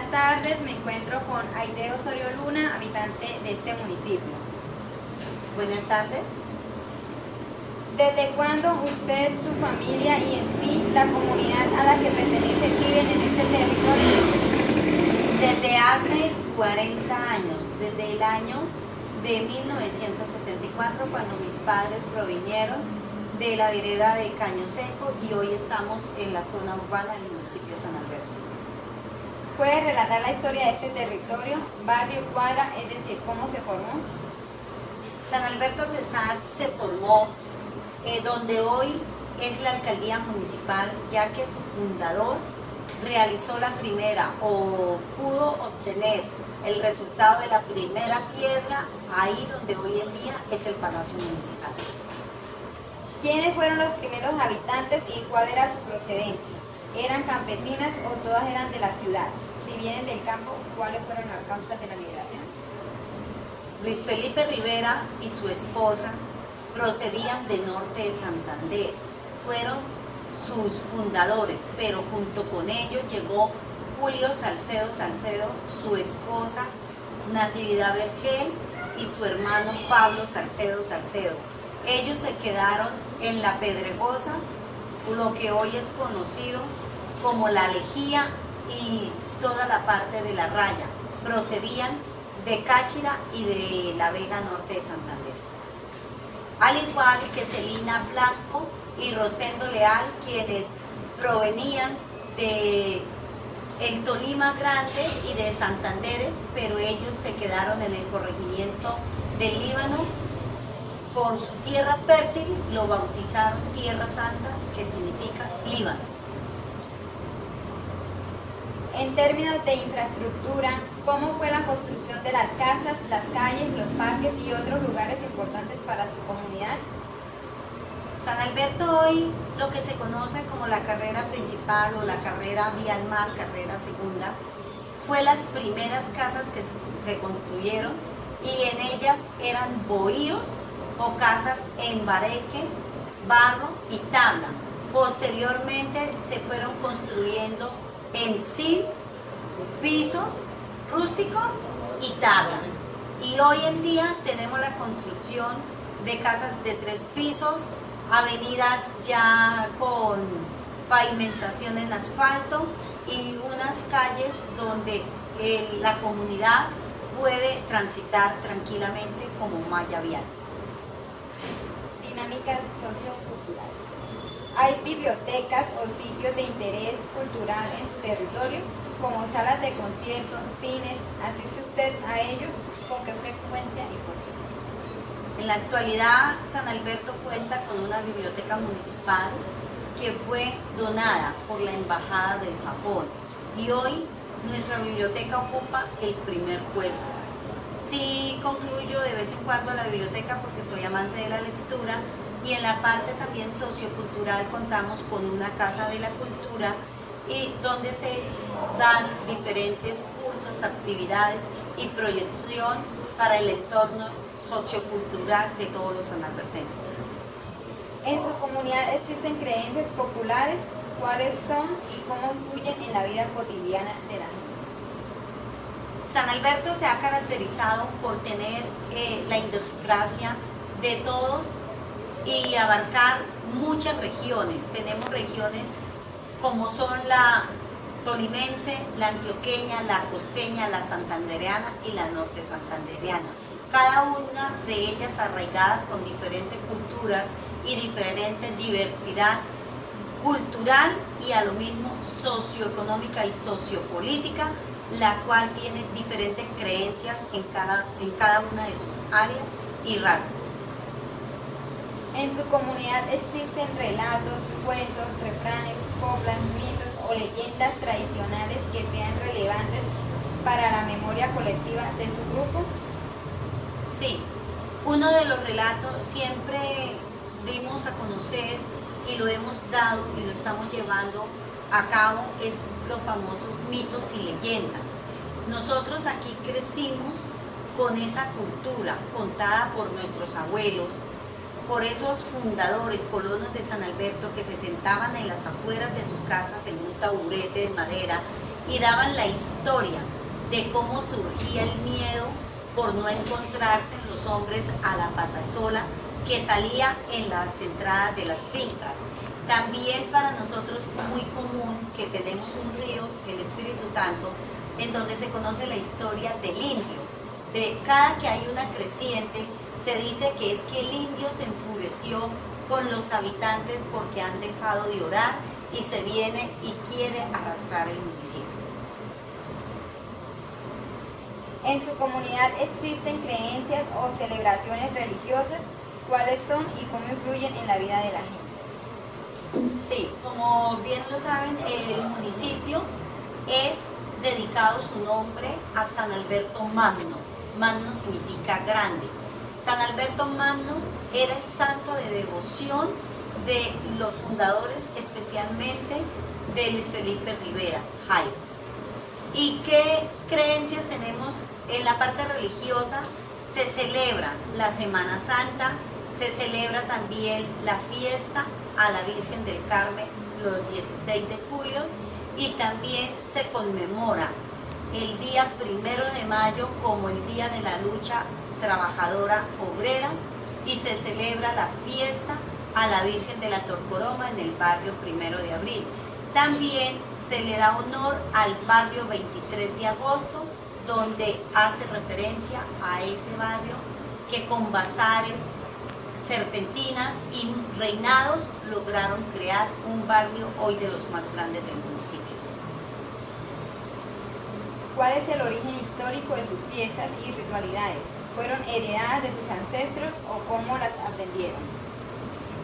Buenas tardes, me encuentro con Aide Osorio Luna, habitante de este municipio. Buenas tardes. ¿Desde cuándo usted, su familia y en sí la comunidad a la que pertenece viven en este territorio? Desde hace 40 años, desde el año de 1974, cuando mis padres provinieron de la vereda de Caño Seco y hoy estamos en la zona urbana del municipio de San Alberto. ¿Puede relatar la historia de este territorio, barrio, cuadra, es decir, cómo se formó? San Alberto Cesar se formó donde hoy es la alcaldía municipal, ya que su fundador realizó la primera o pudo obtener el resultado de la primera piedra ahí donde hoy en día es el Palacio Municipal. ¿Quiénes fueron los primeros habitantes y cuál era su procedencia? ¿Eran campesinas o todas eran de la ciudad? Si vienen del campo, ¿cuáles fueron las causas de la migración? Luis Felipe Rivera y su esposa procedían de norte de Santander, fueron sus fundadores, pero junto con ellos llegó Julio Salcedo, su esposa Natividad Vergel y su hermano Pablo Salcedo. Ellos se quedaron en La Pedregosa, lo que hoy es conocido como La Lejía y toda la parte de La Raya. Procedían de Cáchira y de La Vega Norte de Santander. Al igual que Celina Blanco y Rosendo Leal, quienes provenían de el Tolima Grande y de Santanderes, pero ellos se quedaron en el corregimiento del Líbano. Por su tierra fértil lo bautizaron Tierra Santa, que significa Líbano. En términos de infraestructura, ¿cómo fue la construcción de las casas, las calles, los parques y otros lugares importantes para su comunidad? San Alberto hoy lo que se conoce como la carrera principal o la carrera vial mal, carrera segunda, fue las primeras casas que se construyeron y en ellas eran bohíos o casas en bareque, barro y tabla. Posteriormente se fueron construyendo en zinc, pisos rústicos y tabla. Y hoy en día tenemos la construcción de casas de 3 pisos, avenidas ya con pavimentación en asfalto y unas calles donde la comunidad puede transitar tranquilamente como malla vial. Dinámicas socioculturales. ¿Hay bibliotecas o sitios de interés cultural en su territorio, como salas de conciertos, cines? ¿Asiste usted a ellos? ¿Con qué frecuencia y por qué? En la actualidad, San Alberto cuenta con una biblioteca municipal que fue donada por la Embajada del Japón y hoy nuestra biblioteca ocupa el primer puesto. Sí concluyo de vez en cuando a la biblioteca porque soy amante de la lectura y en la parte también sociocultural contamos con una casa de la cultura y donde se dan diferentes cursos, actividades y proyección para el entorno sociocultural de todos los sanalbertenses. ¿En su comunidad existen creencias populares? ¿Cuáles son y cómo influyen en la vida cotidiana de la gente? San Alberto se ha caracterizado por tener la idiosincrasia de todos y abarcar muchas regiones. Tenemos regiones como son la tolimense, la antioqueña, la costeña, la santandereana y la norte santandereana. Cada una de ellas arraigadas con diferentes culturas y diferente diversidad cultural y a lo mismo socioeconómica y sociopolítica, la cual tiene diferentes creencias en cada una de sus áreas y rasgos. En su comunidad existen relatos, cuentos, refranes, coplas, mitos o leyendas tradicionales que sean relevantes para la memoria colectiva de su grupo. Sí, uno de los relatos siempre dimos a conocer y lo hemos dado y lo estamos llevando a cabo es los famosos mitos y leyendas. Nosotros aquí crecimos con esa cultura contada por nuestros abuelos, por esos fundadores, colonos de San Alberto que se sentaban en las afueras de sus casas en un taburete de madera y daban la historia de cómo surgía el miedo por no encontrarse en los hombres a la pata sola que salía en las entradas de las fincas. También para nosotros es muy común que tenemos un río, el Espíritu Santo, en donde se conoce la historia del indio. De cada que hay una creciente, se dice que es que el indio se enfureció con los habitantes porque han dejado de orar y se viene y quiere arrastrar el municipio. En su comunidad existen creencias o celebraciones religiosas. ¿Cuáles son y cómo influyen en la vida de la gente? Sí, como bien lo saben, el municipio es dedicado su nombre a San Alberto Magno. Magno significa grande. San Alberto Magno era el santo de devoción de los fundadores, especialmente de Luis Felipe Rivera, Jaimes. ¿Y qué creencias tenemos en la parte religiosa? Se celebra la Semana Santa, se celebra también la fiesta a la Virgen del Carmen los 16 de julio y también se conmemora el día 1 de mayo como el Día de la Lucha Trabajadora Obrera y se celebra la fiesta a la Virgen de la Torcoroma en el barrio 1 de abril. También se le da honor al barrio 23 de agosto, donde hace referencia a ese barrio que con bazares, serpentinas y reinados lograron crear un barrio hoy de los más grandes del municipio. ¿Cuál es el origen histórico de sus fiestas y ritualidades? ¿Fueron heredadas de sus ancestros o cómo las aprendieron?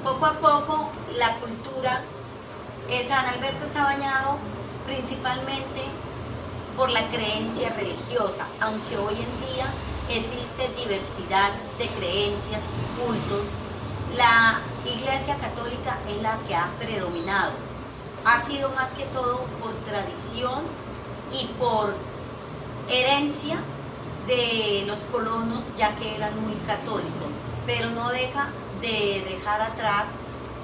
Poco a poco la cultura, San Alberto está bañado principalmente por la creencia religiosa, aunque hoy en día existe diversidad de creencias y cultos. La Iglesia Católica es la que ha predominado. Ha sido más que todo por tradición y por herencia de los colonos, ya que eran muy católicos, pero no deja de dejar atrás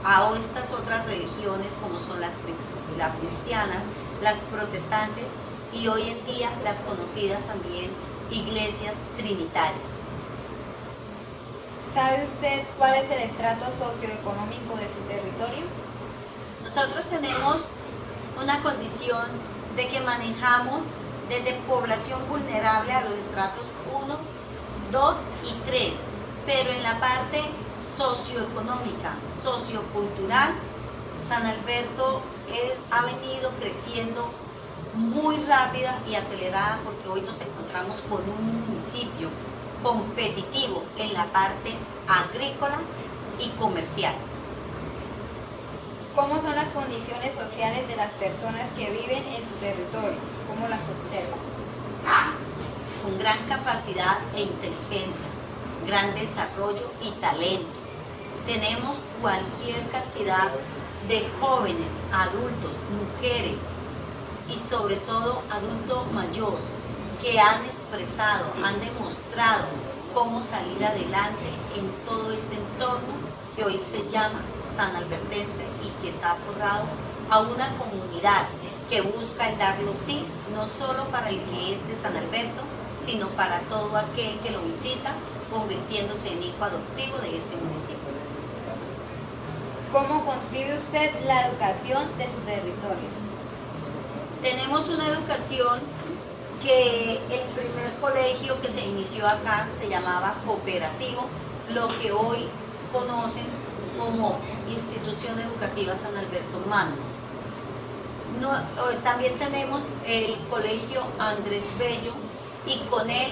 a estas otras religiones como son las cristianas, las protestantes y hoy en día las conocidas también iglesias trinitarias. ¿Sabe usted cuál es el estrato socioeconómico de su territorio? Nosotros tenemos una condición de que manejamos desde población vulnerable a los estratos 1, 2 y 3, pero en la parte socioeconómica, sociocultural, San Alberto ha venido creciendo muy rápida y acelerada porque hoy nos encontramos con un municipio competitivo en la parte agrícola y comercial. ¿Cómo son las condiciones sociales de las personas que viven en su territorio? ¿Cómo las observa? Con gran capacidad e inteligencia, gran desarrollo y talento. Tenemos cualquier cantidad de jóvenes, adultos, mujeres y sobre todo adulto mayor que han expresado, han demostrado cómo salir adelante en todo este entorno que hoy se llama San Albertense y que está forrado a una comunidad que busca el darlo sí, no solo para el que es de San Alberto, sino para todo aquel que lo visita, convirtiéndose en hijo adoptivo de este municipio. ¿Cómo concibe usted la educación de su territorio? Tenemos una educación que el primer colegio que se inició acá se llamaba cooperativo, lo que hoy conocen como Institución Educativa San Alberto Magno. También tenemos el colegio Andrés Bello y con él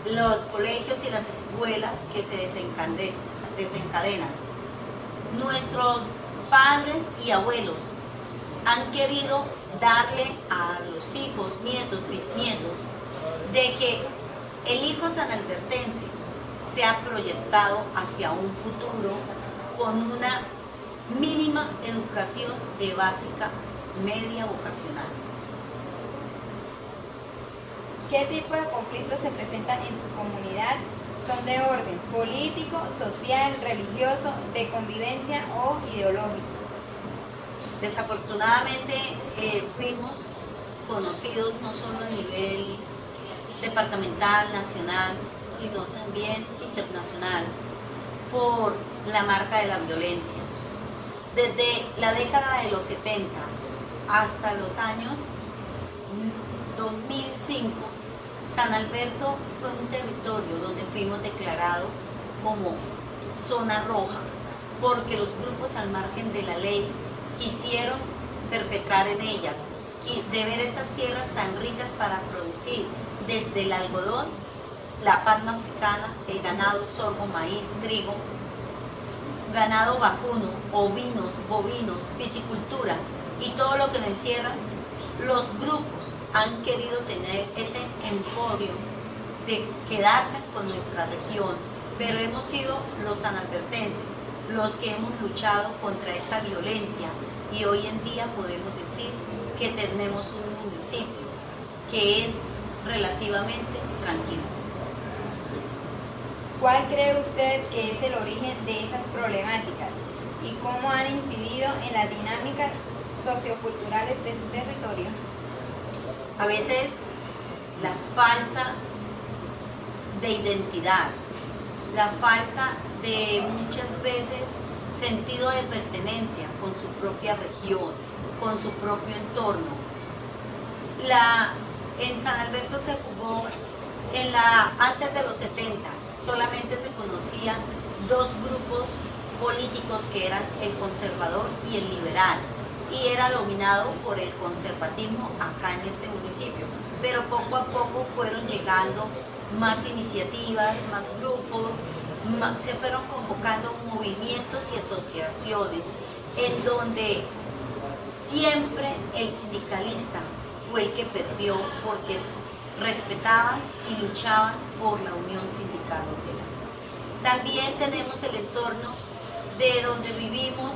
los colegios y las escuelas que se desencadenan. Nuestros padres y abuelos han querido darle a los hijos, nietos, bisnietos, de que el hijo sanalbertense se ha proyectado hacia un futuro con una mínima educación de básica media vocacional. ¿Qué tipo de conflictos se presentan en su comunidad? ¿Son de orden político, social, religioso, de convivencia o ideológico? Desafortunadamente fuimos conocidos no solo a nivel departamental, nacional, sino también internacional, por la marca de la violencia. Desde la década de los 70 hasta los años 2005, San Alberto fue un territorio donde fuimos declarados como zona roja, porque los grupos al margen de la ley quisieron perpetrar en ellas, de ver estas tierras tan ricas para producir desde el algodón, la palma africana, el ganado, sorgo, maíz, trigo, ganado vacuno, ovinos, bovinos, piscicultura y todo lo que lo encierra. Los grupos han querido tener ese emporio de quedarse con nuestra región, pero hemos sido los sanalbertenses los que hemos luchado contra esta violencia y hoy en día podemos decir que tenemos un municipio que es relativamente tranquilo. ¿Cuál cree usted que es el origen de esas problemáticas y cómo han incidido en las dinámicas socioculturales de su territorio? A veces la falta de identidad, la falta de muchas veces sentido de pertenencia con su propia región, con su propio entorno. En San Alberto se jugó, antes de los 70, solamente se conocían dos grupos políticos que eran el conservador y el liberal, y era dominado por el conservatismo acá en este municipio, pero poco a poco fueron llegando más iniciativas, más grupos, se fueron convocando movimientos y asociaciones en donde siempre el sindicalista fue el que perdió porque respetaban y luchaban por la unión sindical obrera. También tenemos el entorno de donde vivimos,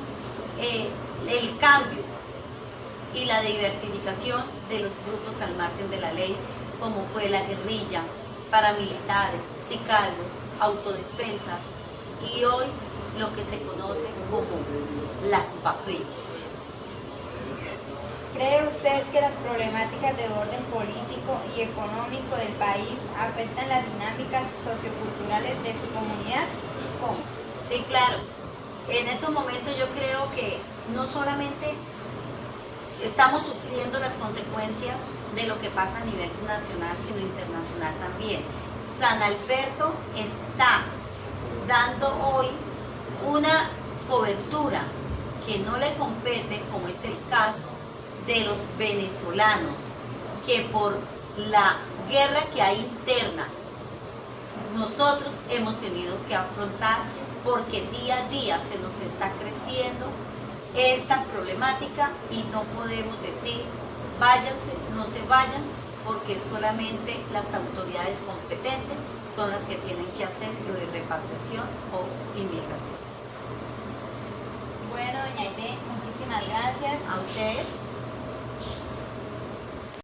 el cambio y la diversificación de los grupos al margen de la ley, como fue la guerrilla, paramilitares, sicarios, autodefensas y hoy lo que se conoce como las BAPRI. ¿Cree usted que las problemáticas de orden político y económico del país afectan las dinámicas socioculturales de su comunidad? ¿Cómo? Sí, claro. En estos momentos yo creo que no solamente estamos sufriendo las consecuencias de lo que pasa a nivel nacional, sino internacional también. San Alberto está dando hoy una cobertura que no le compete, como es el caso de los venezolanos, que por la guerra que hay interna, nosotros hemos tenido que afrontar porque día a día se nos está creciendo esta problemática y no podemos decir váyanse, no se vayan, porque solamente las autoridades competentes son las que tienen que hacer lo de repatriación o inmigración. Bueno, doña Aide, muchísimas gracias. A ustedes.